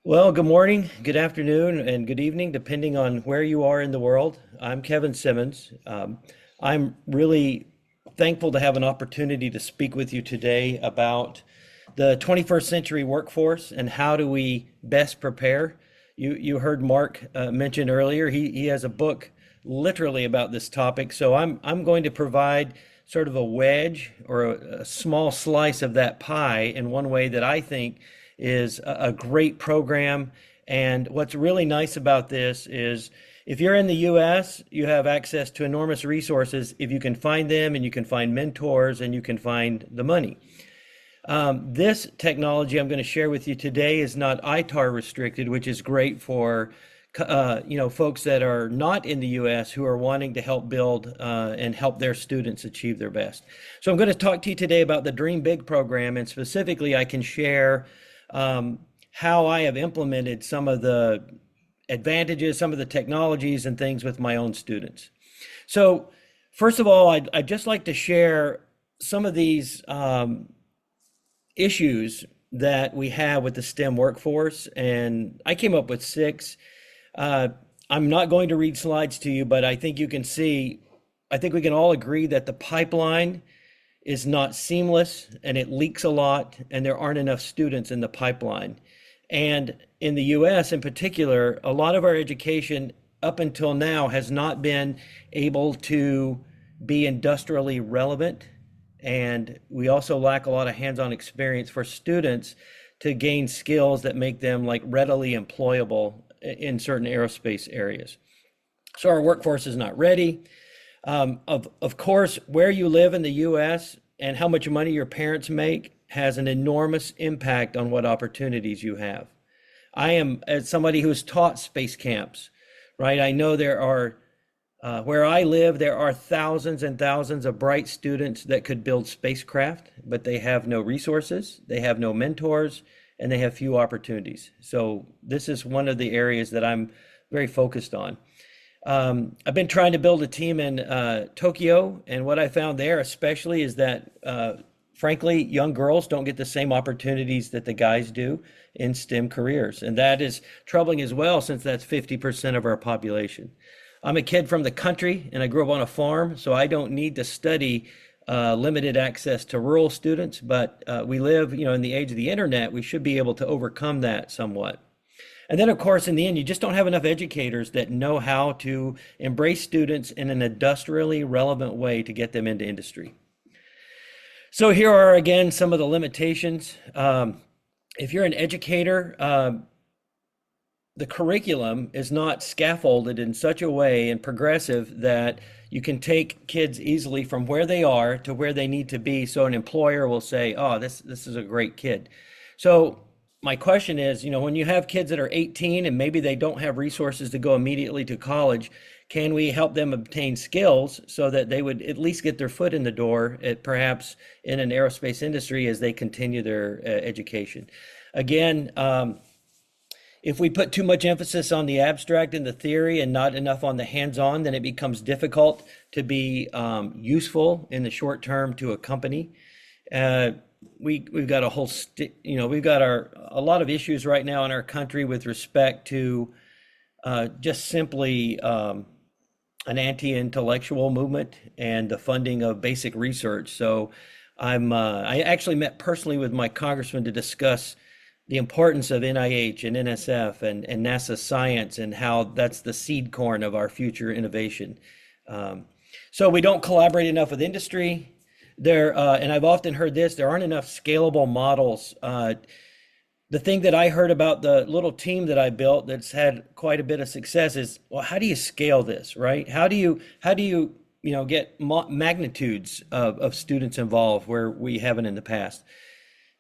Well, good morning, good afternoon, and good evening, depending on where you are in the world. I'm Kevin Simmons. I'm really thankful to have an opportunity to speak with you today about the 21st century workforce and how do we best prepare. You heard Mark mention earlier, he has a book literally about this topic. So I'm going to provide sort of a wedge or a small slice of that pie in one way that I think is a great program. And what's really nice about this is if you're in the US, you have access to enormous resources if you can find them and you can find mentors and you can find the money. This technology I'm going to share with you today is not ITAR restricted, which is great for folks that are not in the US who are wanting to help build and help their students achieve their best. So I'm going to talk to you today about the Dream Big program, and specifically I can share how I have implemented some of the advantages, some of the technologies and things with my own students. So first of all, I'd just like to share some of these issues that we have with the STEM workforce, and I came up with six. I'm not going to read slides to you, but I think you can see, I think we can all agree that the pipeline is not seamless and it leaks a lot and there aren't enough students in the pipeline. And in the US in particular, a lot of our education up until now has not been able to be industrially relevant. And we also lack a lot of hands-on experience for students to gain skills that make them like readily employable in certain aerospace areas. So our workforce is not ready. Of course, where you live in the US and how much money your parents make has an enormous impact on what opportunities you have. I am, as somebody who's taught space camps, right? I know there are, where I live, there are thousands and thousands of bright students that could build spacecraft, but they have no resources, they have no mentors, and they have few opportunities. So this is one of the areas that I'm very focused on. I've been trying to build a team in Tokyo, and what I found there especially is that, frankly, young girls don't get the same opportunities that the guys do in STEM careers. And that is troubling as well, since that's 50% of our population. I'm a kid from the country, and I grew up on a farm, so I don't need to study limited access to rural students, but we live, in the age of the internet, we should be able to overcome that somewhat. And then, of course, in the end, you just don't have enough educators that know how to embrace students in an industrially relevant way to get them into industry. So here are, again, some of the limitations. If you're an educator, the curriculum is not scaffolded in such a way and progressive that you can take kids easily from where they are to where they need to be. So an employer will say, oh, this is a great kid. So my question is, when you have kids that are 18 and maybe they don't have resources to go immediately to college, can we help them obtain skills so that they would at least get their foot in the door at perhaps in an aerospace industry as they continue their education? Again, if we put too much emphasis on the abstract and the theory and not enough on the hands-on, then it becomes difficult to be useful in the short term to a company. We've got a whole, we've got a lot of issues right now in our country with respect to just simply an anti-intellectual movement and the funding of basic research. So I actually met personally with my congressman to discuss the importance of NIH and NSF and NASA science and how that's the seed corn of our future innovation. So we don't collaborate enough with industry. And I've often heard this, there aren't enough scalable models. The thing that I heard about the little team that I built that's had quite a bit of success is, well, how do you scale this, right? How do you get magnitudes of students involved where we haven't in the past?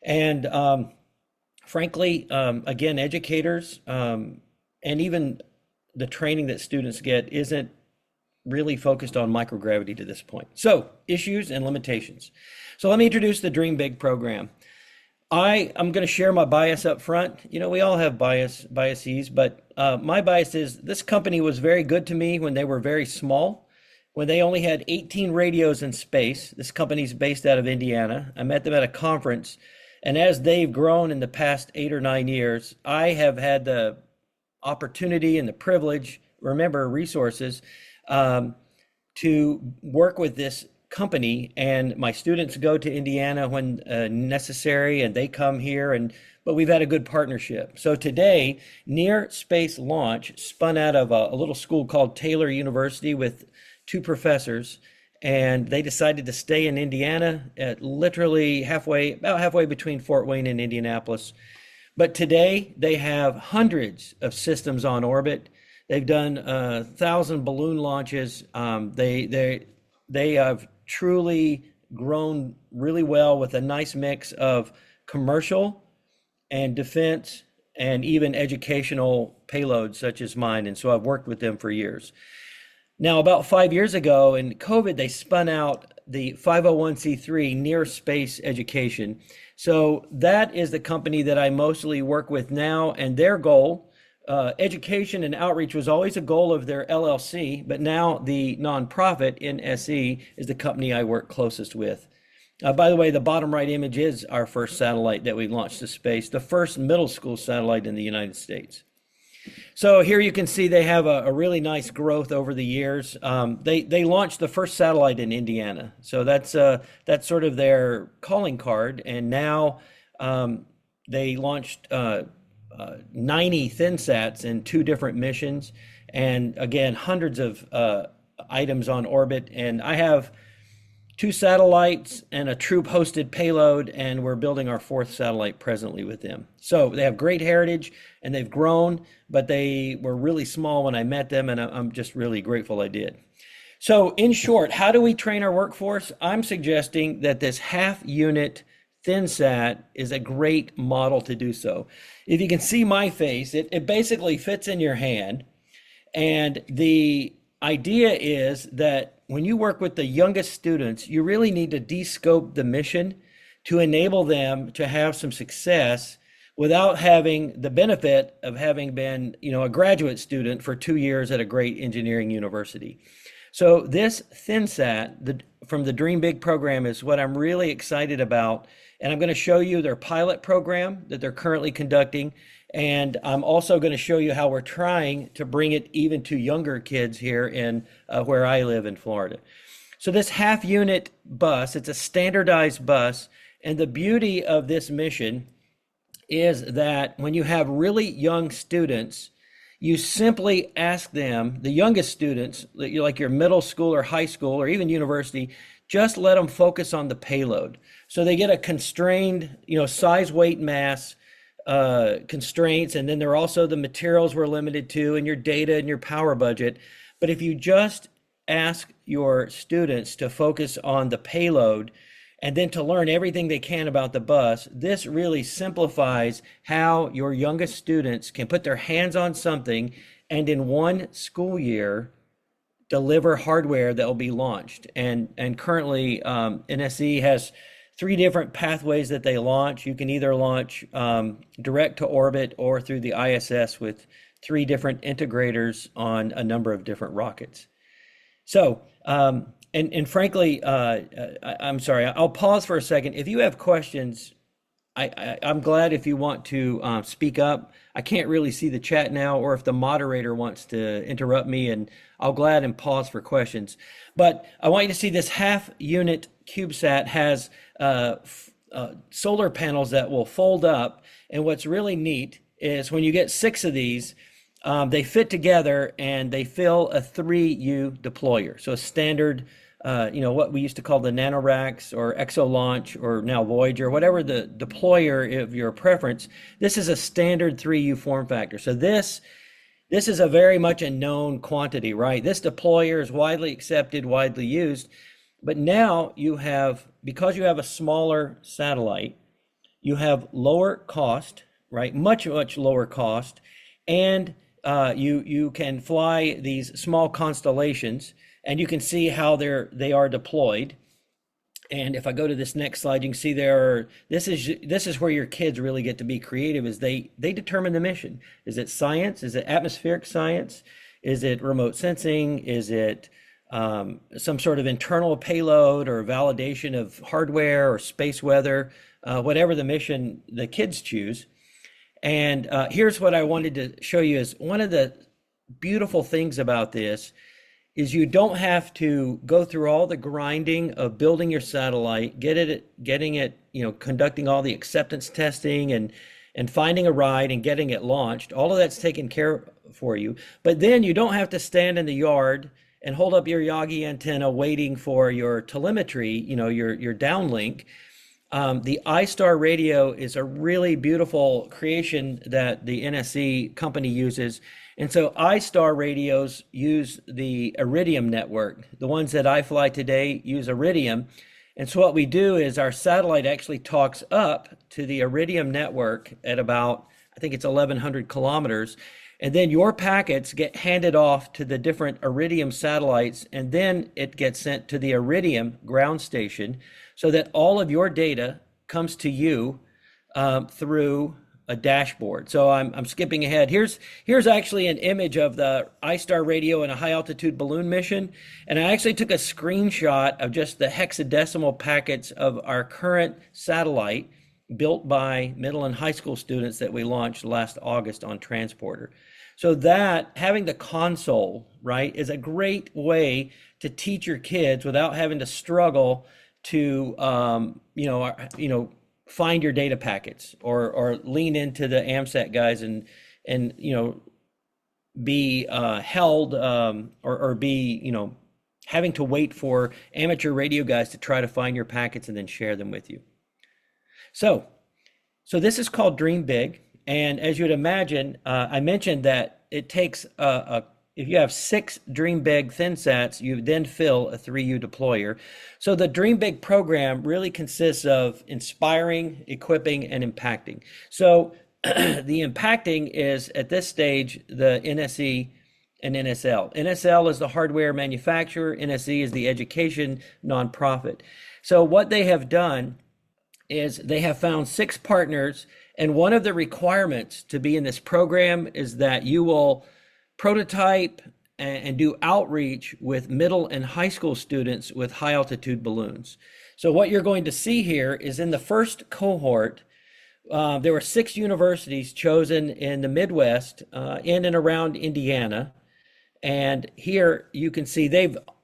And frankly, again, educators and even the training that students get isn't really focused on microgravity to this point. So issues and limitations. So let me introduce the Dream Big program. I'm going to share my bias up front. We all have biases, but my bias is this company was very good to me when they were very small, when they only had 18 radios in space. This company's based out of Indiana. I met them at a conference, And as they've grown in the past 8 or 9 years, I have had the opportunity and the privilege, remember resources, um, to work with this company. And my students go to Indiana when necessary, and they come here. And but we've had a good partnership. So today, NearSpace Launch spun out of a little school called Taylor University with two professors, and they decided to stay in Indiana at literally halfway, about halfway between Fort Wayne and Indianapolis. But today they have hundreds of systems on orbit. They've done 1,000 balloon launches. They have truly grown really well with a nice mix of commercial and defense and even educational payloads such as mine. And so I've worked with them for years. Now, about 5 years ago in COVID, they spun out the 501c3 NearSpace Education. So that is the company that I mostly work with now, and their goal, education and outreach was always a goal of their LLC, but now the nonprofit NSE is the company I work closest with. By the way, the bottom right image is our first satellite that we launched to space, the first middle school satellite in the United States. So here you can see they have a really nice growth over the years. They launched the first satellite in Indiana, so that's sort of their calling card. And now they launched 90 ThinSats in 2 different missions, and again hundreds of items on orbit. And I have 2 satellites and a troop hosted payload, and we're building our 4th satellite presently with them. So they have great heritage and they've grown, but they were really small when I met them, and I'm just really grateful I did. So in short, how do we train our workforce? I'm suggesting that this half unit ThinSat is a great model to do so. If you can see my face, it basically fits in your hand. And the idea is that when you work with the youngest students, you really need to de-scope the mission to enable them to have some success without having the benefit of having been, a graduate student for 2 years at a great engineering university. So this ThinSat from the Dream Big program is what I'm really excited about. And I'm going to show you their pilot program that they're currently conducting. And I'm also going to show you how we're trying to bring it even to younger kids here in where I live in Florida. So this half unit bus, it's a standardized bus. And the beauty of this mission is that when you have really young students, you simply ask them, the youngest students, like your middle school or high school or even university, just let them focus on the payload. So they get a constrained, size, weight, mass constraints, and then there are also the materials we're limited to, and your data and your power budget. But if you just ask your students to focus on the payload and then to learn everything they can about the bus, this really simplifies how your youngest students can put their hands on something and in one school year deliver hardware that will be launched. And currently NSE has 3 different pathways that they launch. You can either launch direct to orbit or through the ISS with 3 different integrators on a number of different rockets. So, and frankly, I'm sorry, I'll pause for a second. If you have questions, I'm glad if you want to speak up. I can't really see the chat now, or if the moderator wants to interrupt me, and I'll glad and pause for questions. But I want you to see this half unit CubeSat has solar panels that will fold up. And what's really neat is when you get 6 of these, they fit together and they fill a 3U deployer. So a standard, what we used to call the nanoracks or Exo Launch or now Voyager, whatever the deployer of your preference, this is a standard 3U form factor. So this is a very much a known quantity, right? This deployer is widely accepted, widely used. But now you have, because you have a smaller satellite, you have lower cost, right? Much, much lower cost. And you can fly these small constellations, and you can see how they are deployed. And if I go to this next slide, you can see this is where your kids really get to be creative, is they determine the mission. Is it science? Is it atmospheric science? Is it remote sensing? Is it some sort of internal payload or validation of hardware or space weather, whatever the mission the kids choose. And here's what I wanted to show you is one of the beautiful things about this is you don't have to go through all the grinding of building your satellite, getting it, conducting all the acceptance testing and finding a ride and getting it launched. All of that's taken care of for you. But then you don't have to stand in the yard and hold up your Yagi antenna waiting for your telemetry, your downlink. The iStar radio is a really beautiful creation that the NSE company uses. And so iStar radios use the Iridium network. The ones that I fly today use Iridium. And so what we do is our satellite actually talks up to the Iridium network at about, I think it's 1,100 kilometers. And then your packets get handed off to the different Iridium satellites, and then it gets sent to the Iridium ground station so that all of your data comes to you through a dashboard. So I'm skipping ahead. Here's actually an image of the iStar radio in a high altitude balloon mission. And I actually took a screenshot of just the hexadecimal packets of our current satellite built by middle and high school students that we launched last August on Transporter. So that having the console, right, is a great way to teach your kids without having to struggle to, find your data packets or lean into the AMSAT guys and be held or be, having to wait for amateur radio guys to try to find your packets and then share them with you. So this is called Dream Big. And as you'd imagine, I mentioned that it takes if you have 6 Dream Big ThinSats, you then fill a 3U deployer. So the Dream Big program really consists of inspiring, equipping, and impacting. So the impacting is at this stage the NSE and NSL. NSL is the hardware manufacturer, NSE is the education nonprofit. So what they have done is they have found 6 partners, and one of the requirements to be in this program is that you will prototype and do outreach with middle and high school students with high altitude balloons. So what you're going to see here is in the first cohort, there were 6 universities chosen in the Midwest, in and around Indiana. And here you can see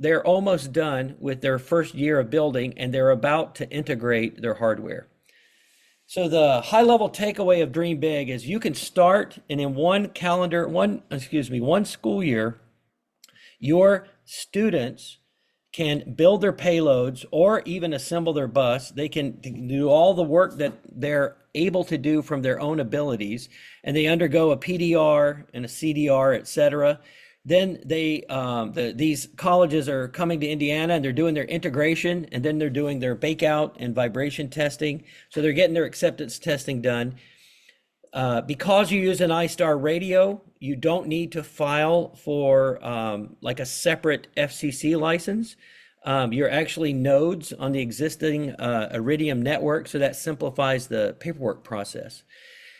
they're almost done with their first year of building, and they're about to integrate their hardware. So the high level takeaway of Dream Big is you can start, and in one school year, your students can build their payloads or even assemble their bus. They can do all the work that they're able to do from their own abilities, and they undergo a PDR and a CDR, etc. Then these colleges are coming to Indiana and they're doing their integration, and then they're doing their bakeout and vibration testing. So they're getting their acceptance testing done. Because you use an iStar radio, you don't need to file for like a separate FCC license. You're actually nodes on the existing Iridium network, so that simplifies the paperwork process.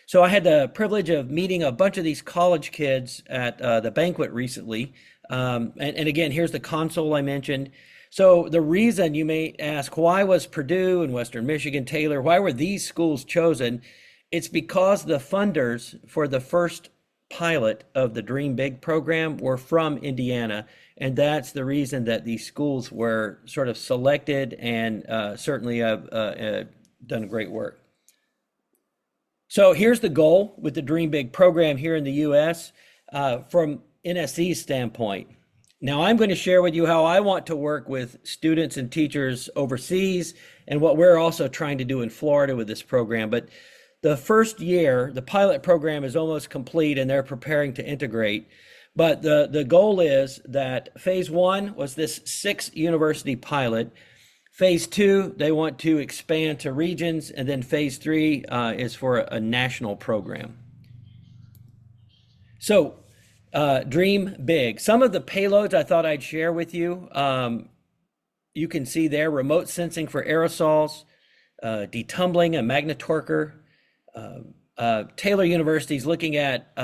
So I had the privilege of meeting a bunch of these college kids at the banquet recently. And again, here's the console I mentioned. So the reason you may ask, why was Purdue and Western Michigan, Taylor, why were these schools chosen? It's because the funders for the first pilot of the Dream Big program were from Indiana. And that's the reason that these schools were sort of selected and certainly have done great work. So here's the goal with the Dream Big program here in the US from NSE's standpoint. Now I'm going to share with you how I want to work with students and teachers overseas and what we're also trying to do in Florida with this program. But the first year, the pilot program is almost complete and they're preparing to integrate. But the goal is that phase 1 was this 6 university pilot. Phase 2, they want to expand to regions, and then phase 3 is for a national program. So Dream Big. Some of the payloads I thought I'd share with you. You can see there remote sensing for aerosols, detumbling, a magnetorquer, Taylor University is looking at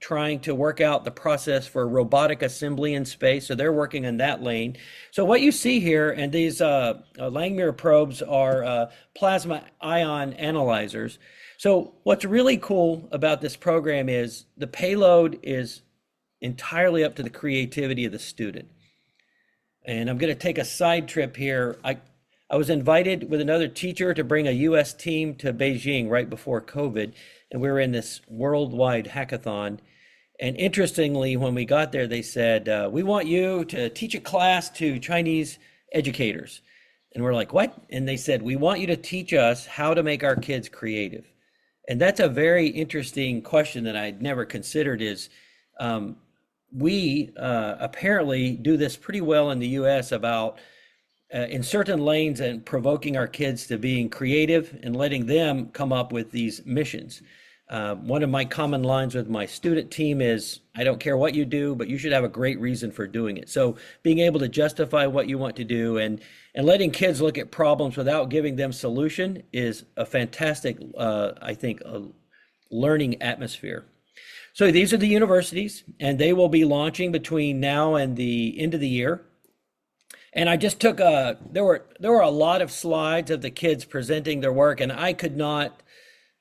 trying to work out the process for robotic assembly in space. So they're working in that lane. So what you see here, and these Langmuir probes are plasma ion analyzers. So what's really cool about this program is the payload is entirely up to the creativity of the student. And I'm going to take a side trip here. I was invited with another teacher to bring a US team to Beijing right before COVID, and we were in this worldwide hackathon. And interestingly, when we got there, they said, we want you to teach a class to Chinese educators. And we're like, what? And they said, we want you to teach us how to make our kids creative. And that's a very interesting question that I'd never considered is, we apparently do this pretty well in the US about in certain lanes and provoking our kids to being creative and letting them come up with these missions. One of my common lines with my student team is, I don't care what you do, but you should have a great reason for doing it. So being able to justify what you want to do and letting kids look at problems without giving them solution is a fantastic, I think, learning atmosphere. So these are the universities, and they will be launching between now and the end of the year. And I just took there were a lot of slides of the kids presenting their work, and I did not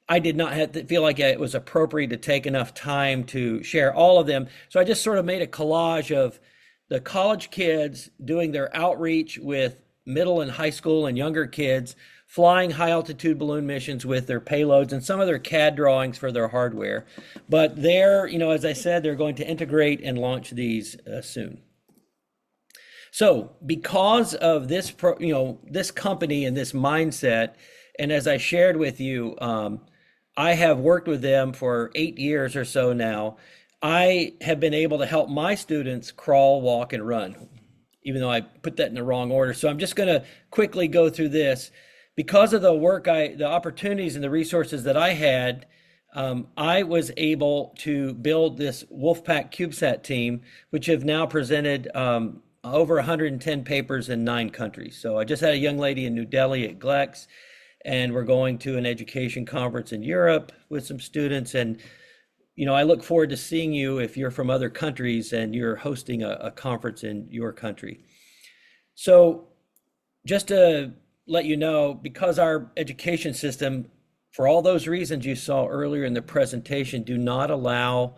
have to feel like it was appropriate to take enough time to share all of them. So I just sort of made a collage of the college kids doing their outreach with middle and high school and younger kids, flying high altitude balloon missions with their payloads and some of their CAD drawings for their hardware. But they're, as I said, they're going to integrate and launch these soon. So because of this, this company and this mindset, and as I shared with you, I have worked with them for 8 years or so now. I have been able to help my students crawl, walk, and run, even though I put that in the wrong order. So I'm just going to quickly go through this. Because of the work, the opportunities and the resources that I had, I was able to build this Wolfpack CubeSat team, which have now presented over 110 papers in 9 countries. So I just had a young lady in New Delhi at GLEX, and we're going to an education conference in Europe with some students. And, I look forward to seeing you if you're from other countries and you're hosting a conference in your country. So just to let you know, because our education system, for all those reasons you saw earlier in the presentation, do not allow,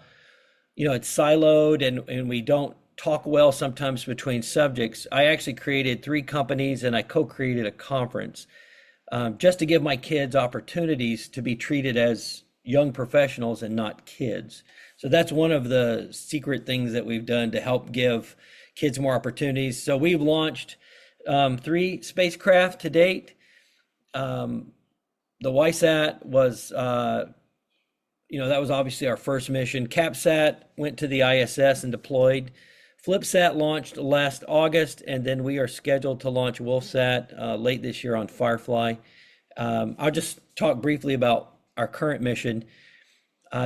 it's siloed and we don't talk well sometimes between subjects. I actually created 3 companies and I co-created a conference just to give my kids opportunities to be treated as young professionals and not kids. So that's one of the secret things that we've done to help give kids more opportunities. So we've launched 3 spacecraft to date. The YSAT was, that was obviously our first mission. CapSat went to the ISS and deployed. FlipSat launched last August, and then we are scheduled to launch WolfSat late this year on Firefly. I'll just talk briefly about our current mission.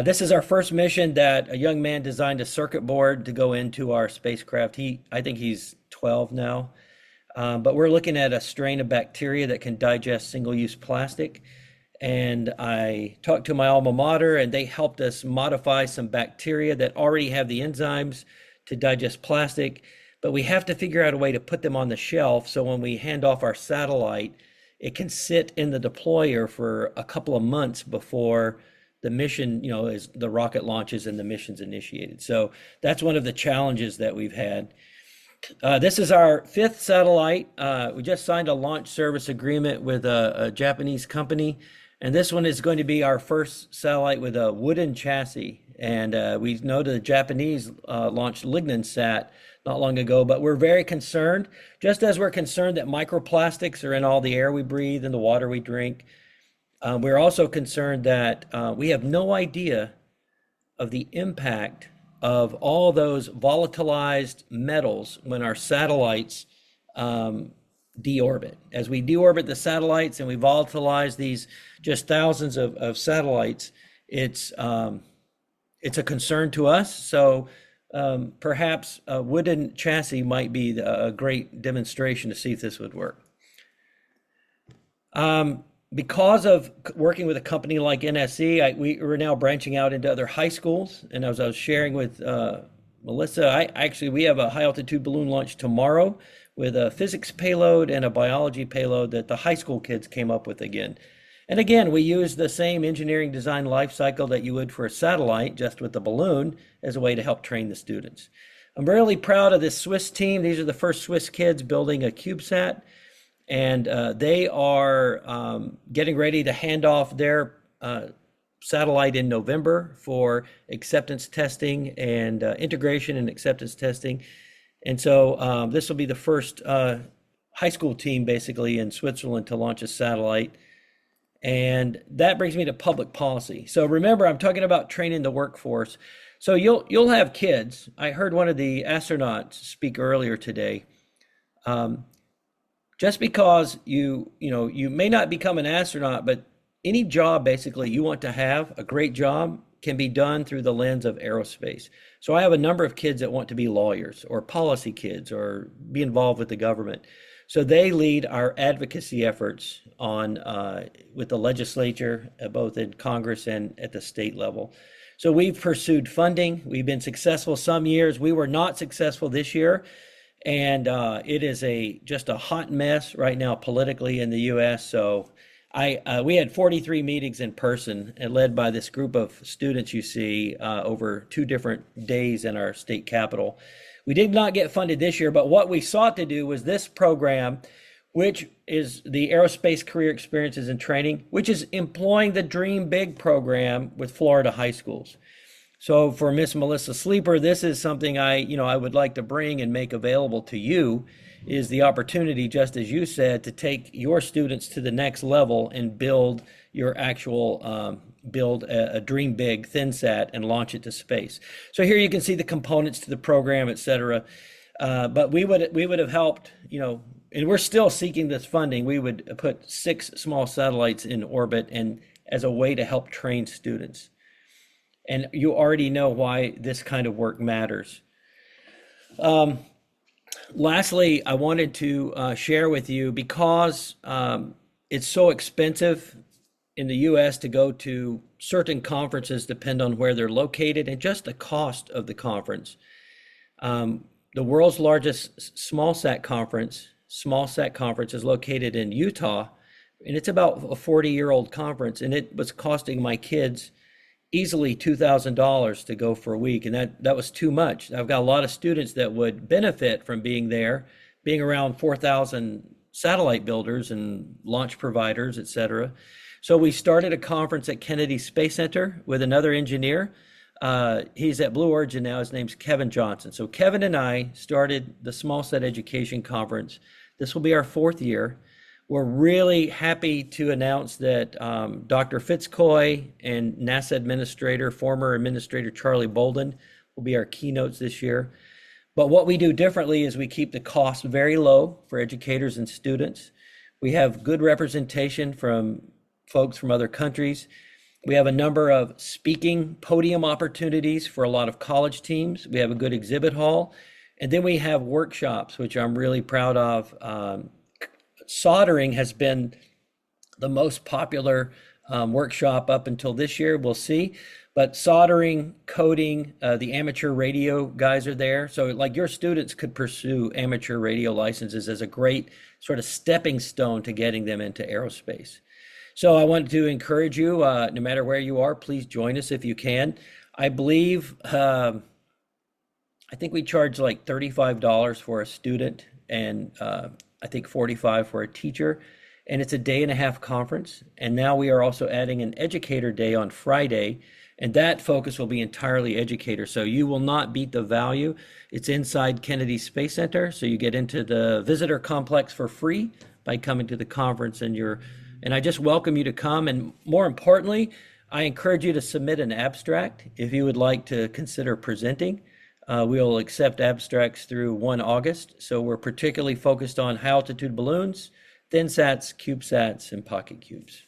This is our first mission that a young man designed a circuit board to go into our spacecraft. I think he's 12 now. But we're looking at a strain of bacteria that can digest single-use plastic. And I talked to my alma mater, and they helped us modify some bacteria that already have the enzymes to digest plastic. But we have to figure out a way to put them on the shelf so when we hand off our satellite, it can sit in the deployer for a couple of months before the mission, as the rocket launches and the mission's initiated. So that's one of the challenges that we've had. This is our 5th satellite. We just signed a launch service agreement with a Japanese company, and this one is going to be our first satellite with a wooden chassis. And we know the Japanese launched LignonSat not long ago, but we're very concerned, just as we're concerned that microplastics are in all the air we breathe and the water we drink. We're also concerned that we have no idea of the impact of all those volatilized metals when our satellites deorbit. As we deorbit the satellites and we volatilize these just thousands of satellites, it's a concern to us. So perhaps a wooden chassis might be a great demonstration to see if this would work. Because of working with a company like NSE, we're now branching out into other high schools. And as I was sharing with Melissa, we have a high altitude balloon launch tomorrow with a physics payload and a biology payload that the high school kids came up with again. And again, we use the same engineering design life cycle that you would for a satellite, just with the balloon as a way to help train the students. I'm really proud of this Swiss team. These are the first Swiss kids building a CubeSat, and they are getting ready to hand off their satellite in November for acceptance testing and integration and acceptance testing. And so this will be the first high school team basically in Switzerland to launch a satellite. And that brings me to public policy. So remember, I'm talking about training the workforce. So you'll have kids. I heard one of the astronauts speak earlier today. Just because you may not become an astronaut, but any job basically you want to have, a great job, can be done through the lens of aerospace. So I have a number of kids that want to be lawyers or policy kids or be involved with the government. So they lead our advocacy efforts on with the legislature, both in Congress and at the state level. So we've pursued funding. We've been successful some years. We were not successful this year. And it is just a hot mess right now politically in the U.S. So we had 43 meetings in person and led by this group of students you see over 2 different days in our state capitol. We did not get funded this year, but what we sought to do was this program, which is the Aerospace Career Experiences and Training, which is employing the Dream Big program with Florida high schools. So for Miss Melissa Sleeper, this is something I would like to bring and make available to you, is the opportunity, just as you said, to take your students to the next level and build your actual build a Dream Big ThinSat and launch it to space. So here you can see the components to the program, et cetera. But we would have helped, and we're still seeking this funding. We would put 6 small satellites in orbit and as a way to help train students. And you already know why this kind of work matters. Lastly, I wanted to share with you, because it's so expensive in the U.S. to go to certain conferences, depend on where they're located and just the cost of the conference. The world's largest small sat conference is located in Utah, and it's about a 40-year-old conference, and it was costing my kids easily $2,000 to go for a week, and that was too much. I've got a lot of students that would benefit from being there, being around 4,000 satellite builders and launch providers, et cetera. So we started a conference at Kennedy Space Center with another engineer. He's at Blue Origin now. His name's Kevin Johnson. So Kevin and I started the Small Set Education Conference. This will be our 4th year. We're really happy to announce that Dr. Fitzcoy and NASA former administrator Charlie Bolden will be our keynotes this year. But what we do differently is we keep the cost very low for educators and students. We have good representation from folks from other countries. We have a number of speaking podium opportunities for a lot of college teams. We have a good exhibit hall. And then we have workshops, which I'm really proud of. Soldering has been the most popular workshop up until this year. We'll see. But soldering, coding, the amateur radio guys are there. So like your students could pursue amateur radio licenses as a great sort of stepping stone to getting them into aerospace. So I want to encourage you, no matter where you are, please join us if you can. I believe, I think we charge like $35 for a student and I think $45 for a teacher. And it's a 1.5-day conference. And now we are also adding an educator day on Friday. And that focus will be entirely educator. So you will not beat the value. It's inside Kennedy Space Center. So you get into the visitor complex for free by coming to the conference, and I just welcome you to come. And more importantly, I encourage you to submit an abstract if you would like to consider presenting. We'll accept abstracts through 1 August. So we're particularly focused on high altitude balloons, ThinSats, CubeSats, and pocket cubes.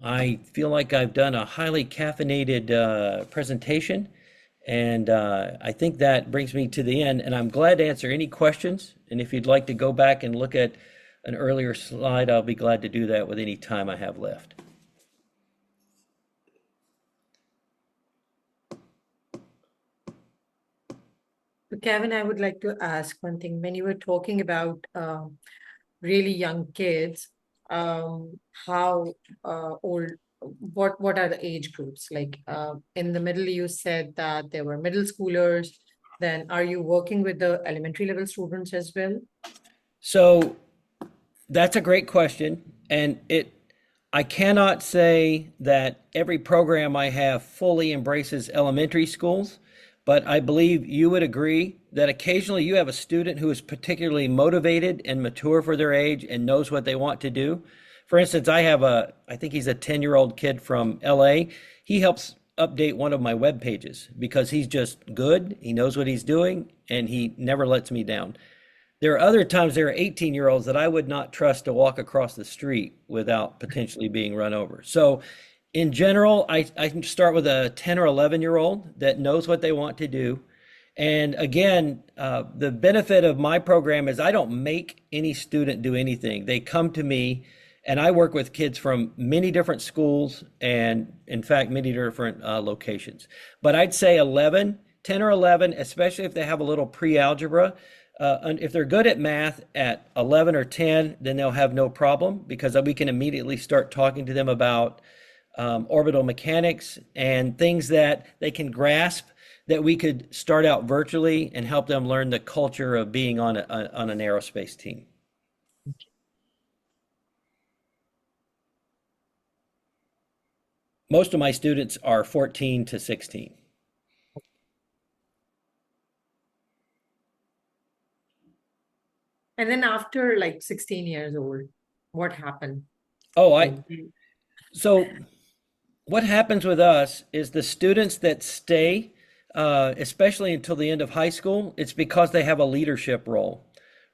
I feel like I've done a highly caffeinated presentation, and I think that brings me to the end, and I'm glad to answer any questions. And if you'd like to go back and look at an earlier slide, I'll be glad to do that with any time I have left. So Kevin, I would like to ask one thing. When you were talking about really young kids, how old, what are the age groups? Like in the middle, you said that there were middle schoolers. Then are you working with the elementary level students as well? So that's a great question. And I cannot say that every program I have fully embraces elementary schools, but I believe you would agree that occasionally you have a student who is particularly motivated and mature for their age and knows what they want to do. For instance, I think he's a 10-year-old kid from LA. He helps update one of my web pages because he's just good. He knows what he's doing and he never lets me down. There are other times there are 18-year-olds that I would not trust to walk across the street without potentially being run over. So, in general, I can start with a 10 or 11-year-old that knows what they want to do. And again, the benefit of my program is I don't make any student do anything. They come to me, and I work with kids from many different schools and, in fact, many different locations. But I'd say 11, 10 or 11, especially if they have a little pre-algebra. And if they're good at math at 11 or 10, then they'll have no problem because we can immediately start talking to them about orbital mechanics and things that they can grasp that we could start out virtually and help them learn the culture of being on an aerospace team. Most of my students are 14 to 16. And then after like 16 years old, what happened? Oh, Like, so what happens with us is the students that stay, especially until the end of high school, it's because they have a leadership role,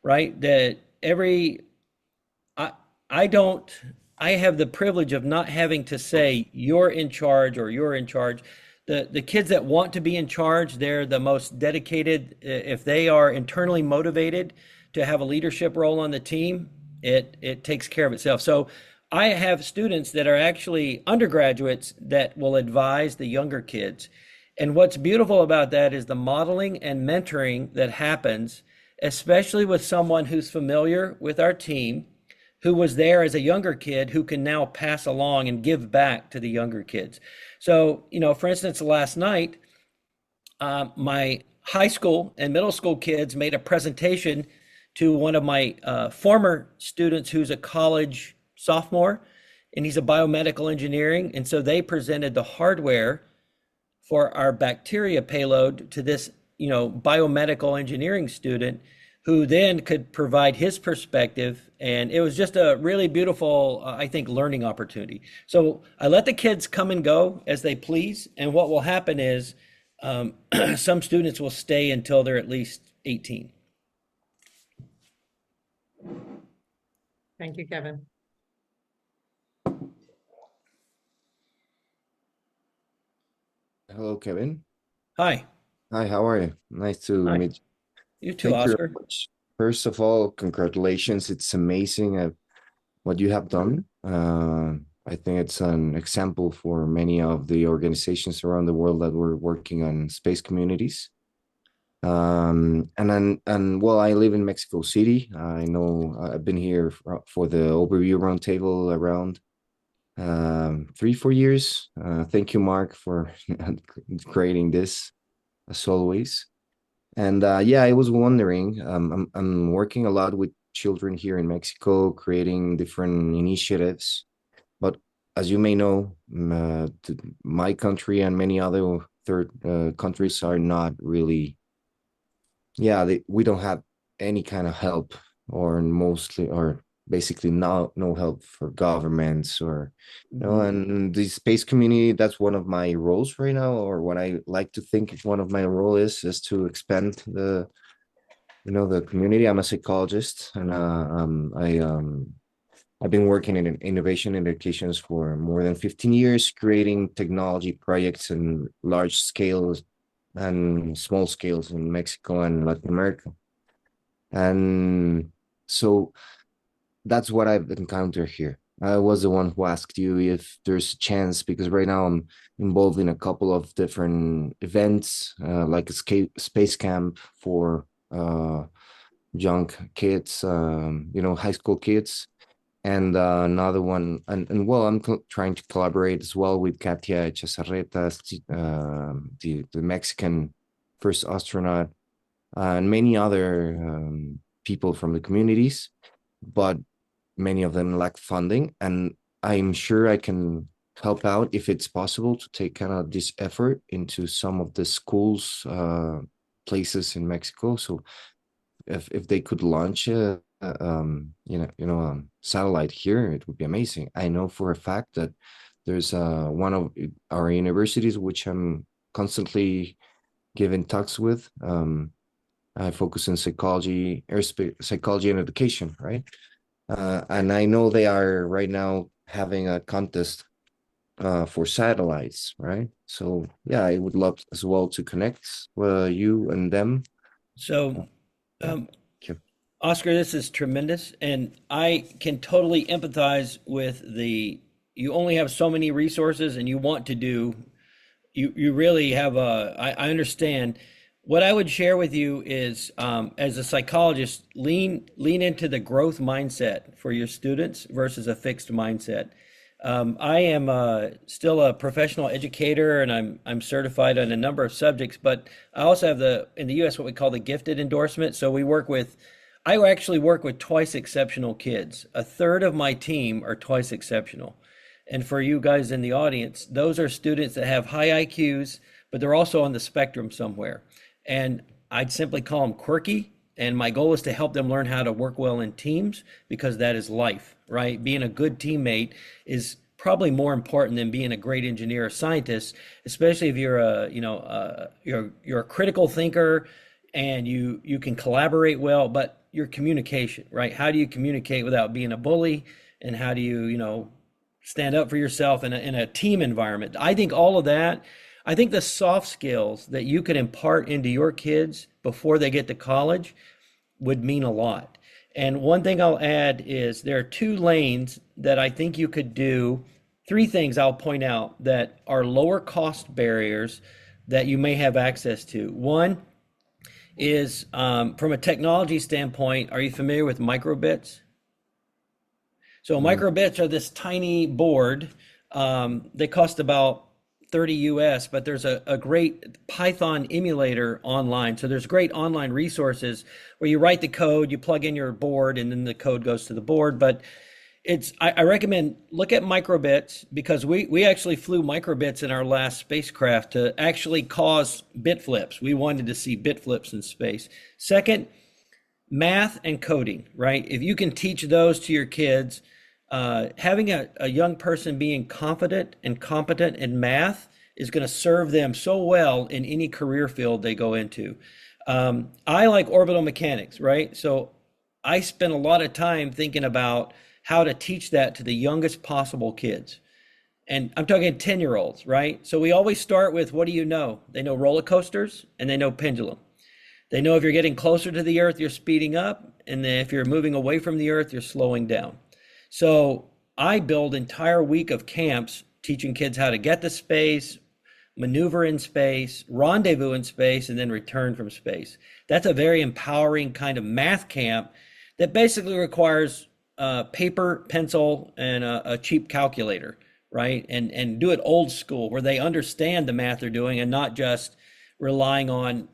right? That every I I don't I have the privilege of not having to say you're in charge or you're in charge. The kids that want to be in charge, they're the most dedicated. If they are internally motivated to have a leadership role on the team, it takes care of itself. So I have students that are actually undergraduates that will advise the younger kids. And what's beautiful about that is the modeling and mentoring that happens, especially with someone who's familiar with our team, who was there as a younger kid, who can now pass along and give back to the younger kids. So, for instance, last night, my high school and middle school kids made a presentation to one of my former students who's a college sophomore, and he's a biomedical engineering. And so they presented the hardware for our bacteria payload to this, biomedical engineering student who then could provide his perspective. And it was just a really beautiful, I think, learning opportunity. So I let the kids come and go as they please. And what will happen is some students will stay until they're at least 18. thank you, Kevin. Hello, Kevin. Hi. Hi, how are you? Nice to Hi. meet you. You too, Thank you very Oscar. much. First of all, congratulations. It's amazing what you have done. I think it's an example for many of the organizations around the world that were working on space communities. And well, I live in Mexico City. I know I've been here for the overview roundtable around 3-4 years. Thank you, Mark, for creating this as always. And yeah, I was wondering, I'm working a lot with children here in Mexico, creating different initiatives. But as you may know, my country and many other third countries are not really, yeah, we don't have any kind of help, or mostly, or basically no help for governments, or and the space community. That's one of my roles right now, or what I like to think one of my role is to expand the community. I'm a psychologist, and I've been working in innovation in educations for more than 15 years, creating technology projects in large scales and small scales in Mexico and Latin America. And so that's what I've encountered here. I was the one who asked you if there's a chance because right now I'm involved in a couple of different events, like a space camp for young kids, high school kids, and another one. And well, I'm trying to collaborate as well with Katia Chazarreta, the Mexican first astronaut, and many other people from the communities, but many of them lack funding. And I'm sure I can help out if it's possible to take kind of this effort into some of the schools, places in Mexico. So if they could launch a satellite here, it would be amazing. I know for a fact that there's one of our universities which I'm constantly giving talks with. I focus in psychology, aerospace psychology and education, right? And I know they are right now having a contest for satellites, right? So yeah, I would love as well to connect you and them. So, Yeah, um, thank you. Oscar, this is tremendous, and I can totally empathize with you only have so many resources and you want to do, you really have I understand. What I would share with you is, as a psychologist, lean into the growth mindset for your students versus a fixed mindset. I am still a professional educator, and I'm certified on a number of subjects. But I also have in the U.S. what we call the gifted endorsement. So I actually work with twice exceptional kids. A third of my team are twice exceptional. And for you guys in the audience, those are students that have high IQs, but they're also on the spectrum somewhere. And I'd simply call them quirky. And my goal is to help them learn how to work well in teams because that is life, right? Being a good teammate is probably more important than being a great engineer or scientist, especially if you're a critical thinker and you can collaborate well, but your communication, right? How do you communicate without being a bully? And how do you stand up for yourself in a team environment? I think all of that, I think the soft skills that you can impart into your kids before they get to college would mean a lot. And one thing I'll add is there are two lanes that I think you could do, three things I'll point out that are lower cost barriers that you may have access to. One is from a technology standpoint, are you familiar with microbits? So Mm, microbits are this tiny board. They cost about 30 US, but there's a great Python emulator online. So there's great online resources where you write the code, you plug in your board, and then the code goes to the board. But I recommend look at microbits because we actually flew microbits in our last spacecraft to actually cause bit flips. We wanted to see bit flips in space. Second, math and coding, right? If you can teach those to your kids, having a young person being confident and competent in math is going to serve them so well in any career field they go into. I like orbital mechanics, right? So I spend a lot of time thinking about how to teach that to the youngest possible kids. And I'm talking 10-year-olds, right? So we always start with what do you know? They know roller coasters and they know pendulum. They know if you're getting closer to the earth, you're speeding up, and then if you're moving away from the earth, you're slowing down. So I build entire week of camps teaching kids how to get to space, maneuver in space, rendezvous in space, and then return from space. That's a very empowering kind of math camp that basically requires paper, pencil, and a cheap calculator, right? And do it old school where they understand the math they're doing and not just relying on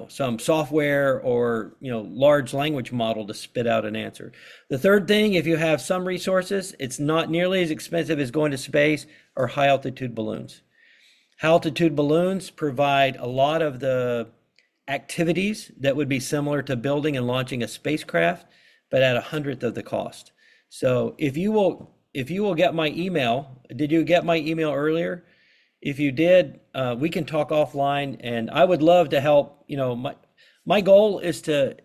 some software or large language model to spit out an answer. The third thing, if you have some resources, it's not nearly as expensive as going to space or high altitude balloons. High altitude balloons provide a lot of the activities that would be similar to building and launching a spacecraft, but at a hundredth of the cost. So if you will get my email, did you get my email earlier? If you did, we can talk offline, and I would love to help. My goal is to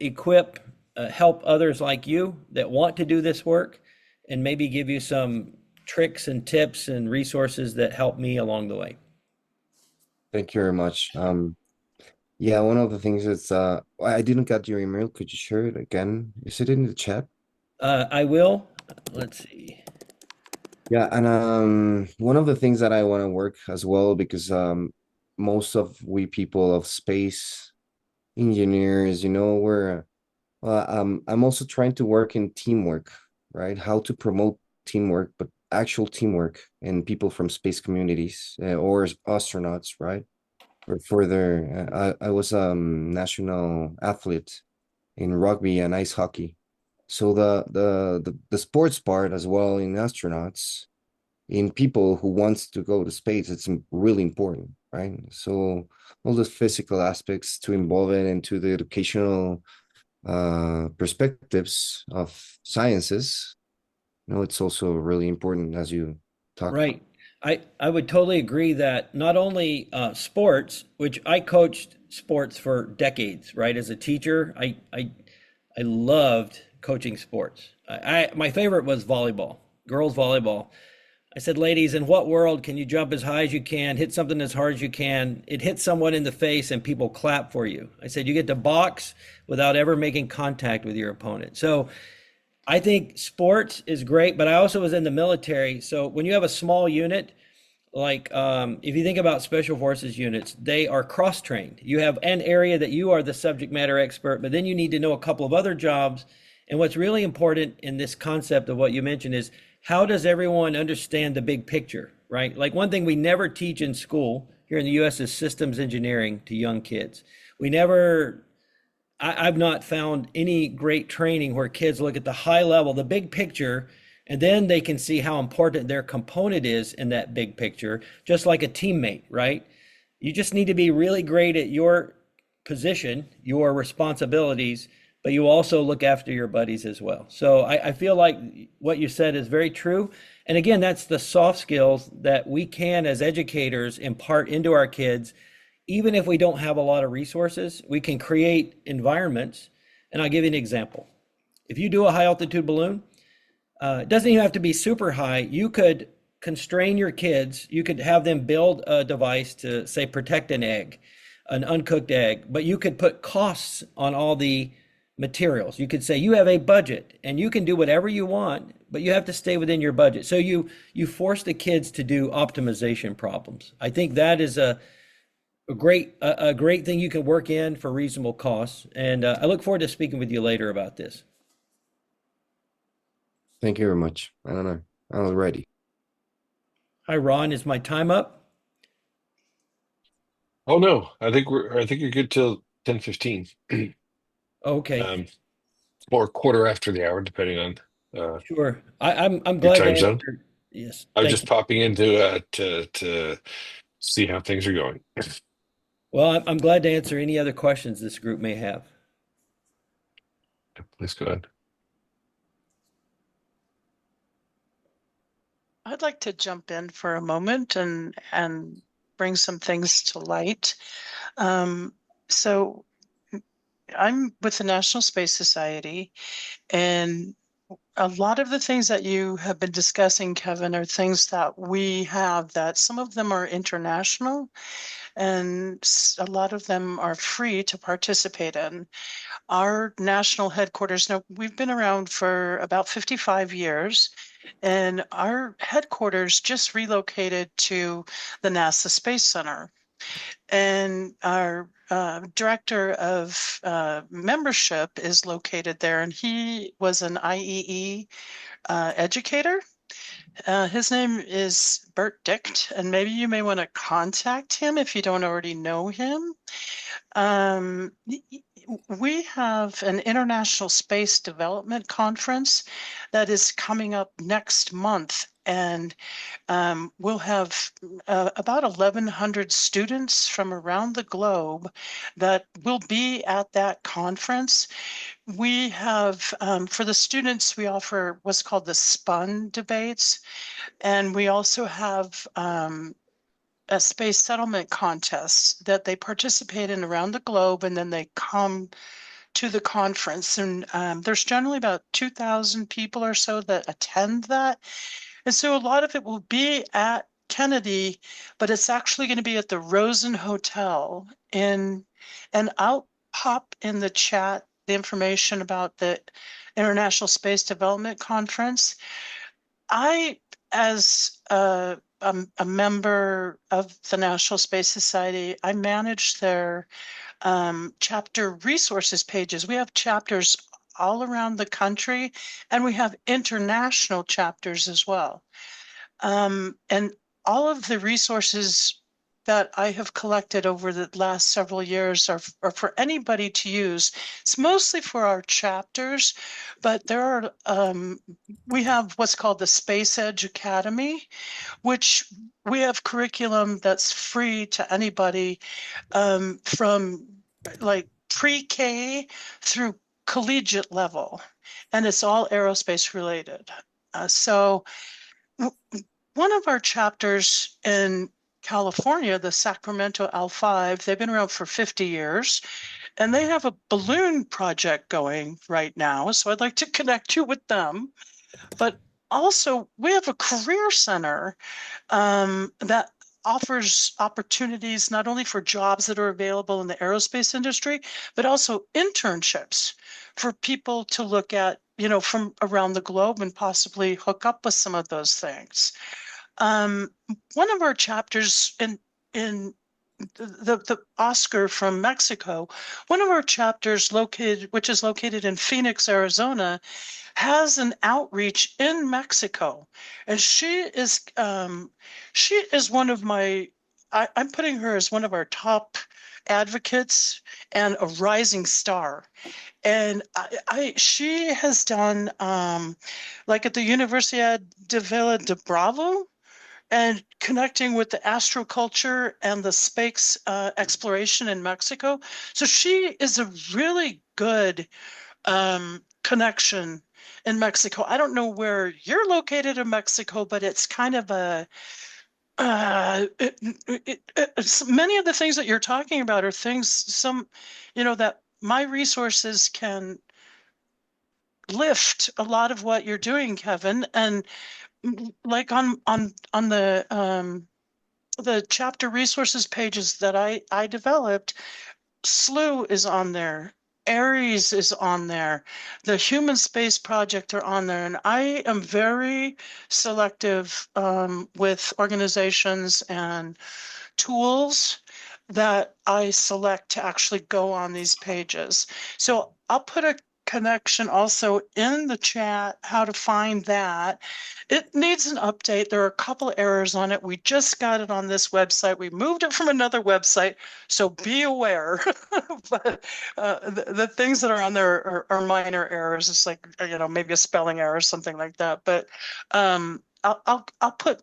help others like you that want to do this work, and maybe give you some tricks and tips and resources that help me along the way. thank you very much. Yeah, one of the things is I didn't get your email. Could you share it again? Is it in the chat? I will. Let's see. Yeah, and one of the things that I want to work as well, because most of we people of space engineers, we're I'm also trying to work in teamwork, right? How to promote teamwork, but actual teamwork and people from space communities or as astronauts, right? Or further, I was national athlete in rugby and ice hockey. So the sports part as well in astronauts, in people who wants to go to space, it's really important, right? So all the physical aspects to involve it into the educational perspectives of sciences, it's also really important as you talk. Right. I would totally agree that not only sports, which I coached sports for decades, right? As a teacher, I loved coaching sports. My favorite was volleyball, girls volleyball. I said, ladies, in what world can you jump as high as you can, hit something as hard as you can, it hits someone in the face and people clap for you? I said, you get to box without ever making contact with your opponent. So I think sports is great, but I also was in the military. So when you have a small unit, like if you think about special forces units, they are cross trained. You have an area that you are the subject matter expert, but then you need to know a couple of other jobs. And what's really important in this concept of what you mentioned is how does everyone understand the big picture, right? Like one thing we never teach in school here in the US is systems engineering to young kids. We never I've not found any great training where kids look at the high level, the big picture, and then they can see how important their component is in that big picture, just like a teammate, right? You just need to be really great at your position, your responsibilities, but you also look after your buddies as well. So I feel like what you said is very true. And again, that's the soft skills that we can, as educators, impart into our kids even if we don't have a lot of resources, we can create environments. And I'll give you an example. If you do a high altitude balloon, it doesn't even have to be super high. You could constrain your kids. You could have them build a device to, say, protect an egg, an uncooked egg, but you could put costs on all the materials. You could say you have a budget and you can do whatever you want, but you have to stay within your budget. So you force the kids to do optimization problems. I think that is a great thing you can work in for reasonable costs. And I look forward to speaking with you later about this. Thank you very much. I don't know. I'm ready. Hi, Ron. Is my time up? Oh no, I think you're good till 10:15. Okay, Um, or quarter after the hour, depending on sure. I'm your glad to time zone. answer. Yes, I was thank just you. popping in to see how things are going. Well, I'm glad to answer any other questions this group may have. Please go ahead. I'd like to jump in for a moment and bring some things to light. So I'm with the National Space Society, and a lot of the things that you have been discussing, Kevin, are things that we have that some of them are international and a lot of them are free to participate in. Our national headquarters, now we've been around for about 55 years, and our headquarters just relocated to the NASA Space Center. And our director of membership is located there, and he was an IEE educator. His name is Bert Dicht, and maybe you may want to contact him if you don't already know him. We have an International Space Development Conference that is coming up next month, and we'll have about 1,100 students from around the globe that will be at that conference. We have, for the students, we offer what's called the SPUN debates, and we also have a space settlement contest that they participate in around the globe, and then they come to the conference. And there's generally about 2,000 people or so that attend that. And so a lot of it will be at Kennedy, but it's actually going to be at the Rosen Hotel. And I'll pop in the chat the information about the International Space Development Conference. I, as a member of the National Space Society, I manage their chapter resources pages. We have chapters all around the country, and we have international chapters as well. And all of the resources that I have collected over the last several years are for anybody to use. It's mostly for our chapters, but there are we have what's called the Space Edge Academy, which we have curriculum that's free to anybody from like pre-K through collegiate level, and it's all aerospace related. So one of our chapters in California, the Sacramento L5, they've been around for 50 years, and they have a balloon project going right now. So I'd like to connect you with them. But also, we have a career center that offers opportunities not only for jobs that are available in the aerospace industry, but also internships for people to look at, from around the globe and possibly hook up with some of those things. One of our chapters in the Oscar from Mexico, one of our chapters which is located in Phoenix, Arizona, has an outreach in Mexico, and she is one of I'm putting her as one of our top advocates and a rising star. And she has done like at the Universidad de Villa de Bravo, and connecting with the astroculture and the space exploration in Mexico. So she is a really good connection in Mexico. I don't know where you're located in Mexico, but it's kind of many of the things that you're talking about are things that my resources can lift a lot of what you're doing, Kevin. And like on the chapter resources pages that I developed, SLU is on there, Ares is on there, the Human Space Project are on there, and I am very selective with organizations and tools that I select to actually go on these pages. So I'll put a connection also in the chat, how to find that. It needs an update. There are a couple errors on it. We just got it on this website. We moved it from another website, so be aware. But the things that are on there are minor errors. It's like, maybe a spelling error or something like that. But I'll put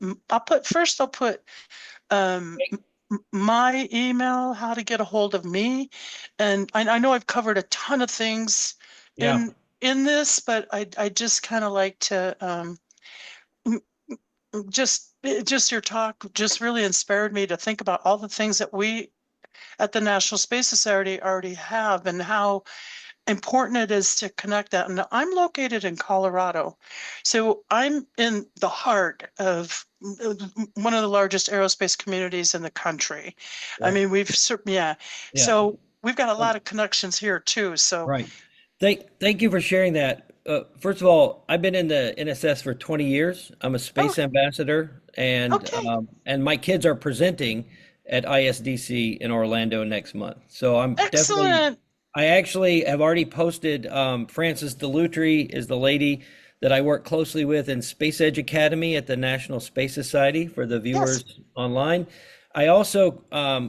my email, how to get a hold of me, and I know I've covered a ton of things in this, but I just kind of like to just your talk just really inspired me to think about all the things that we at the National Space Society already have and how important it is to connect that. And I'm located in Colorado, so I'm in the heart of one of the largest aerospace communities in the country. Right. I mean, so we've got a lot of connections here too. So right. Thank you for sharing that. First of all, I've been in the NSS for 20 years. I'm a space ambassador, and my kids are presenting at ISDC in Orlando next month. So I'm excellent. I actually have already posted. Frances Delutri is the lady that I work closely with in Space Edge Academy at the National Space Society for the viewers online. I also,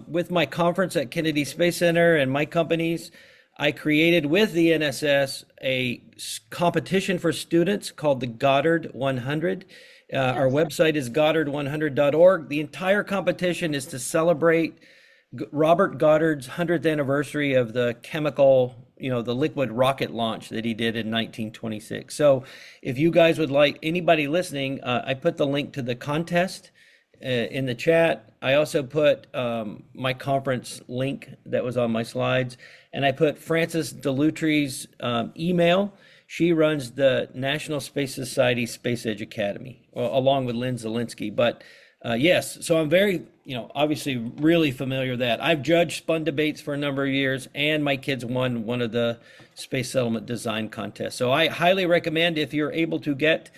with my conference at Kennedy Space Center and my companies, I created with the NSS a competition for students called the Goddard 100. Our website is goddard100.org. The entire competition is to celebrate Robert Goddard's 100th anniversary of the the liquid rocket launch that he did in 1926. So if you guys would like, anybody listening, I put the link to the contest in the chat. I also put my conference link that was on my slides, and I put Frances Delutri's email. She runs the National Space Society Space Edge Academy, along with Lynn Zielinski. But yes, so I'm very, obviously really familiar with that. I've judged spun debates for a number of years, and my kids won one of the space settlement design contests. So I highly recommend, if you're able to get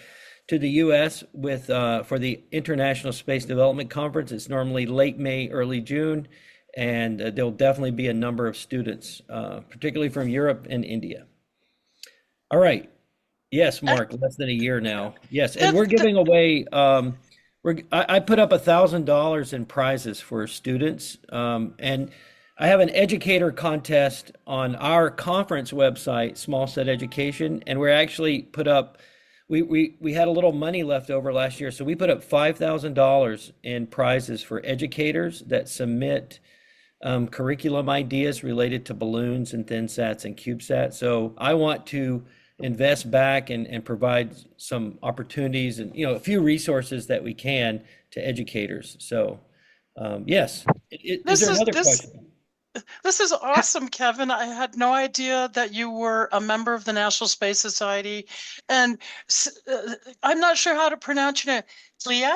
to the U.S. with for the International Space Development Conference. It's normally late May, early June, and there'll definitely be a number of students, particularly from Europe and India. All right. Yes, Mark, less than a year now. Yes, and we're giving away. I put up $1,000 in prizes for students, and I have an educator contest on our conference website, Small Set Education, and we're actually put up. We had a little money left over last year, so we put up $5,000 in prizes for educators that submit curriculum ideas related to balloons and ThinSats and CubeSats. So I want to invest back and provide some opportunities and a few resources that we can to educators. So yes, is there another question? This is awesome, Kevin. I had no idea that you were a member of the National Space Society, and I'm not sure how to pronounce your name. Clea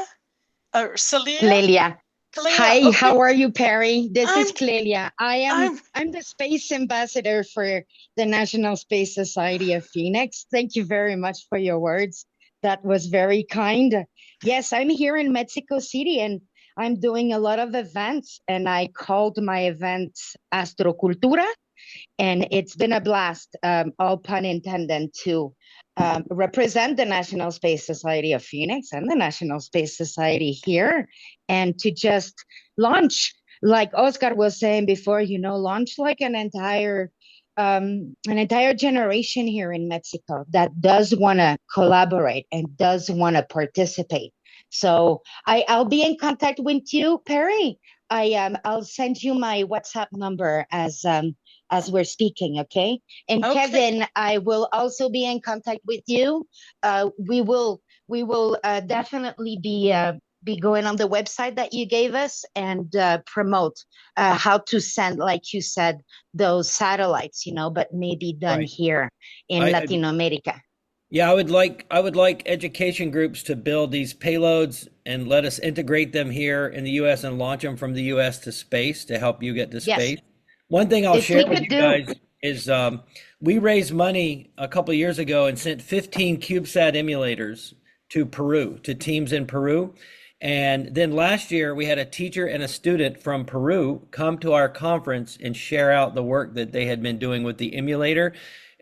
or Celia? Clelia. Clea. Hi, Okay. how are you, Perry? This is I'm- Clelia. I'm the space ambassador for the National Space Society of Phoenix. Thank you very much for your words. That was very kind. Yes, I'm here in Mexico City, and I'm doing a lot of events, and I called my event Astrocultura, and it's been a blast, all pun intended, to represent the National Space Society of Phoenix and the National Space Society here, and to just launch, like Oscar was saying before, launch like an entire generation here in Mexico that does want to collaborate and does want to participate. So I'll be in contact with you, Perry. I'll send you my WhatsApp number as we're speaking, okay? And Okay. Kevin, I will also be in contact with you. We will definitely be going on the website that you gave us and promote how to send, like you said, those satellites, but maybe done Right. here in Latin America. Yeah, I would like education groups to build these payloads and let us integrate them here in the U.S. and launch them from the U.S. to space to help you get to Yes. space. One thing I'll If share we with could you do- guys is we raised money a couple of years ago and sent 15 CubeSat emulators to Peru, to teams in Peru. And then last year we had a teacher and a student from Peru come to our conference and share out the work that they had been doing with the emulator.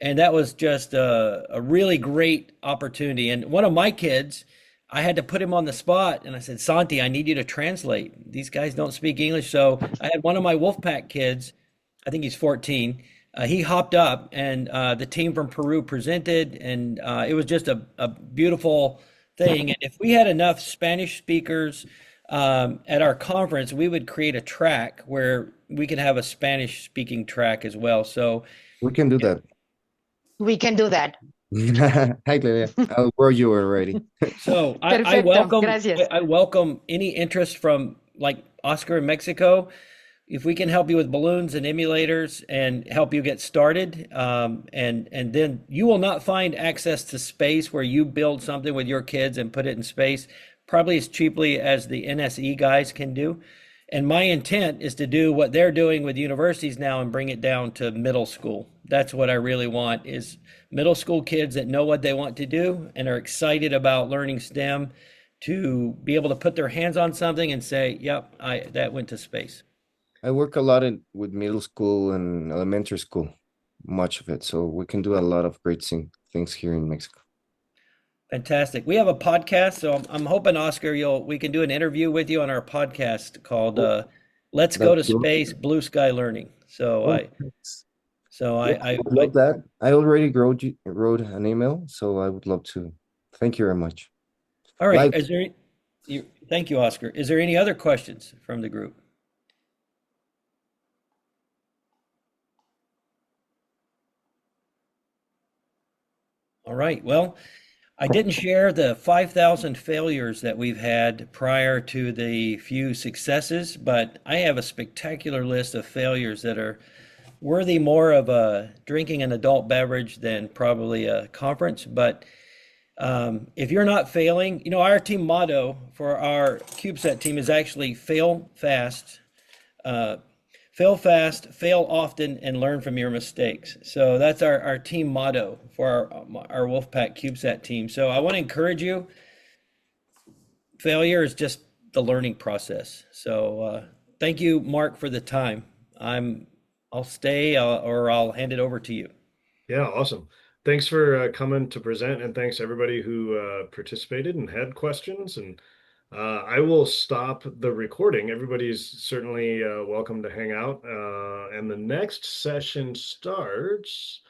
And that was just a really great opportunity. And one of my kids, I had to put him on the spot and I said, Santi, I need you to translate. These guys don't speak English. So I had one of my Wolfpack kids, I think he's 14. He hopped up and the team from Peru presented, and it was just a beautiful thing. And if we had enough Spanish speakers at our conference, we would create a track where we could have a Spanish speaking track as well. So We can do that. We can do that. Hi, Clelia. I'll grow you already. So I Perfecto, welcome gracias. I welcome any interest from like Oscar in Mexico. If we can help you with balloons and emulators and help you get started, and then you will not find access to space where you build something with your kids and put it in space probably as cheaply as the NSE guys can do. And my intent is to do what they're doing with universities now and bring it down to middle school. That's what I really want, is middle school kids that know what they want to do and are excited about learning STEM to be able to put their hands on something and say, yep, that went to space. I work a lot with middle school and elementary school, much of it. So we can do a lot of great things here in Mexico. Fantastic. We have a podcast, so I'm hoping, Oscar, we can do an interview with you on our podcast called "Let's Go to That's cool. Space: Blue Sky Learning." So I would love that. I already wrote an email, so I would love to. Thank you very much. all right. Like- Thank you, Oscar. Is there any other questions from the group? All right. Well, I didn't share the 5,000 failures that we've had prior to the few successes, but I have a spectacular list of failures that are worthy more of drinking an adult beverage than probably a conference. But If you're not failing, you know, our team motto for our CubeSat team is actually uh, fail fast, fail often, and learn from your mistakes. So that's our team motto for our Wolfpack CubeSat team. So I want to encourage you. Failure is just the learning process. So thank you, Mark, for the time. I'll stay or I'll hand it over to you. Yeah, awesome. Thanks for coming to present, and thanks everybody who participated and had questions. And I will stop the recording. Everybody's certainly welcome to hang out. And the next session starts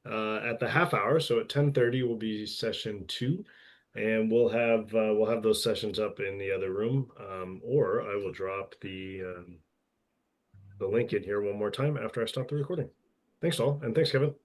at the half hour, so at 10:30 will be session 2, and we'll have those sessions up in the other room, or I will drop the link in here one more time after I stop the recording. Thanks all, and thanks, Kevin.